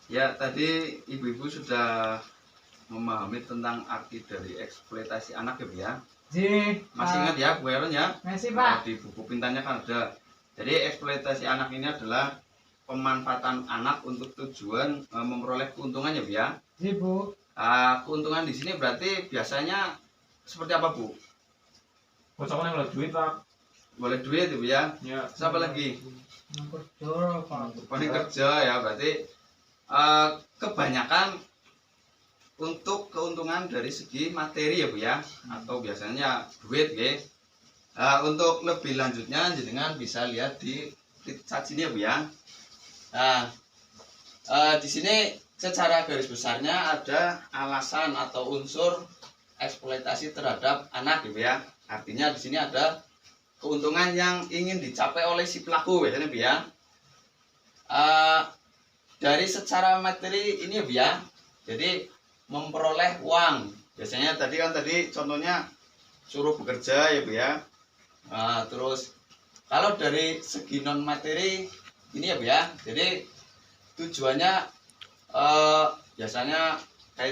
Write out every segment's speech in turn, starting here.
Ya, tadi ibu-ibu sudah memahami tentang arti dari eksploitasi anak ya Bu ya. Masih ingat ya Bu Heron ya? Masih Pak. Di buku pintanya kan ada. Jadi eksploitasi anak ini adalah pemanfaatan anak untuk tujuan memperoleh keuntungan ya Bu ya. Iya Bu. Keuntungan di sini berarti biasanya seperti apa Bu? Pocongan yang boleh duit Pak. Boleh duit Bu ya. Ya. Siapa lagi? Kerja Pak. Paling kerja ya berarti kebanyakan untuk keuntungan dari segi materi ya Bu ya, atau biasanya duit ya. Untuk lebih lanjutnya jenengan bisa lihat di saat sini ya Bu ya. Di sini secara garis besarnya ada alasan atau unsur eksploitasi terhadap anak ya Bu ya. Artinya di sini ada keuntungan yang ingin dicapai oleh si pelaku biasanya Bu ya. Dari secara materi ini ya Bu ya. Jadi memperoleh uang. Biasanya tadi contohnya suruh bekerja ya Bu ya. Terus kalau dari segi non materi ini ya Bu ya. Jadi tujuannya biasanya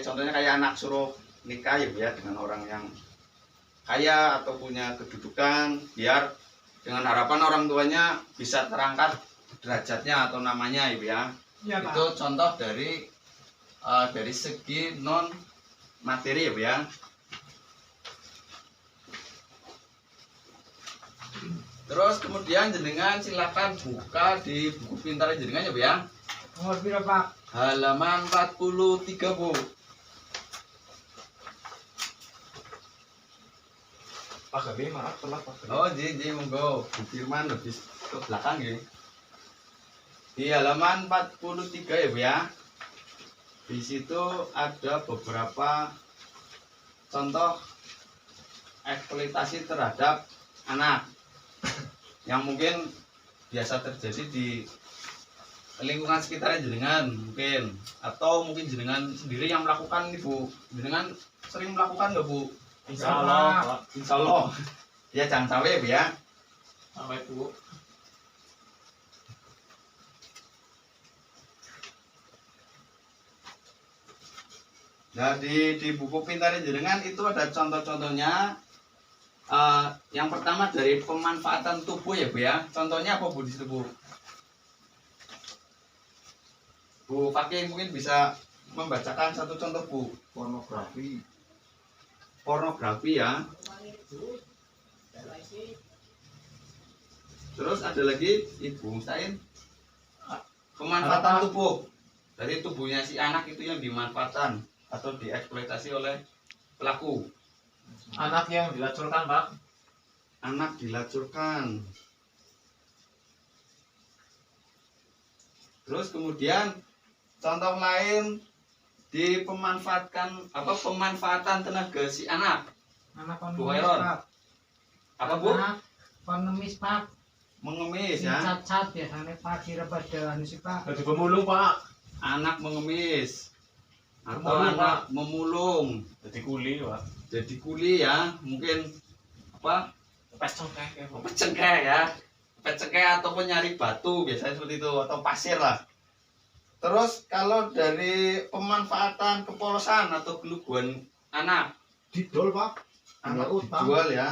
contohnya kayak anak suruh nikah ya Bu ya dengan orang yang kaya atau punya kedudukan, biar dengan harapan orang tuanya bisa terangkat derajatnya atau namanya ya Bu ya. Iya Pak. Itu contoh dari segi non materi ya Bu ya. Terus kemudian jenengan silakan buka di buku pintar jenengan ya Bu ya. Nomor piro Pak? Halaman 43 Bu. Pak Gabi maaf telat Pak. Oh ji monggo Bu Firman lebih ke belakang ya. Di halaman 43 ya Bu ya. Di situ ada beberapa contoh eksploitasi terhadap anak yang mungkin biasa terjadi di lingkungan sekitar jenengan mungkin, atau mungkin jenengan sendiri yang melakukan ini Bu. Jenengan sering melakukan nggak Bu? Insya Allah Pak. Insya Allah. Ya jangan sampai ya Bu ya. Sampai Bu. Nah di buku pintar jenengan itu ada contoh-contohnya. Yang pertama dari pemanfaatan tubuh ya Bu ya. Contohnya apa Bu di situ Bu? Bu Fakih mungkin bisa membacakan satu contoh Bu. Pornografi. Pornografi ya. Terus ada lagi Ibu Sain. Pemanfaatan tubuh. Dari tubuhnya si anak itu yang dimanfaatkan atau dieksploitasi oleh pelaku. Anak yang dilacurkan Pak. Anak dilacurkan. Terus kemudian contoh lain pemanfaatan tenaga si anak. Anak Bu pengemis Heron. Pak. Apa Bu? Anak pengemis Pak. Mengemis Sing ya. cacat biasanya Pak kira pada anu sih Pak. Jadi pemulung Pak. Anak mengemis atau Pemulung, anak memulung. Jadi kuli Pak. Jadi kuli ya, mungkin apa? Pecongkek. Pecengkek ya. Pecengkek ataupun nyari batu biasanya seperti itu, atau pasir lah. Terus kalau dari pemanfaatan kepolosan atau keluguan anak, Didol Pak. anak Bayar utang. dijual ya.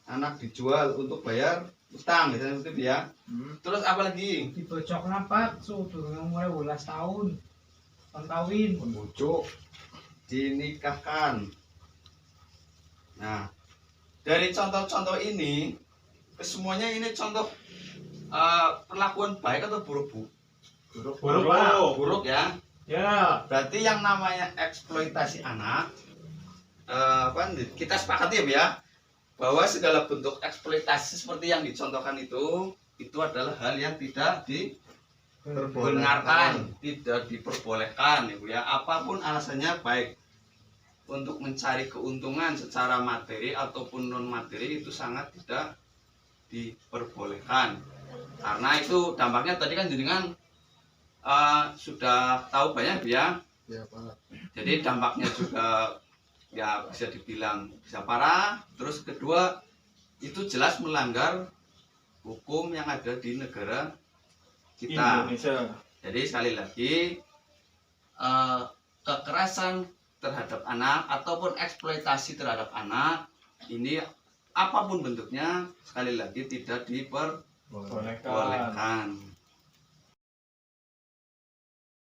Anak dijual untuk bayar utang biasanya seperti itu ya. Terus apa lagi? Dibocokna Pak, sudah umur 12 tahun. Kawin. Membujuk. Dinikahkan. Nah, dari contoh-contoh ini, kesemuanya ini contoh perlakuan baik atau buruk Bu? Buruk Pak. Buruk ya. Ya. Berarti yang namanya eksploitasi anak, kita sepakati ya Bu ya, bahwa segala bentuk eksploitasi seperti yang dicontohkan itu adalah hal yang tidak dibenarkan, tidak diperbolehkan ya Bu ya. Apapun alasannya, baik untuk mencari keuntungan secara materi ataupun non materi, itu sangat tidak diperbolehkan. Karena itu dampaknya tadi kan jenengan sudah tahu banyak ya. Ya Pak. Jadi dampaknya juga ya bisa dibilang bisa parah. Terus kedua, itu jelas melanggar hukum yang ada di negara kita. Indonesia. Jadi sekali lagi kekerasan terhadap anak ataupun eksploitasi terhadap anak ini apapun bentuknya sekali lagi tidak diperbolehkan. Bolehkan.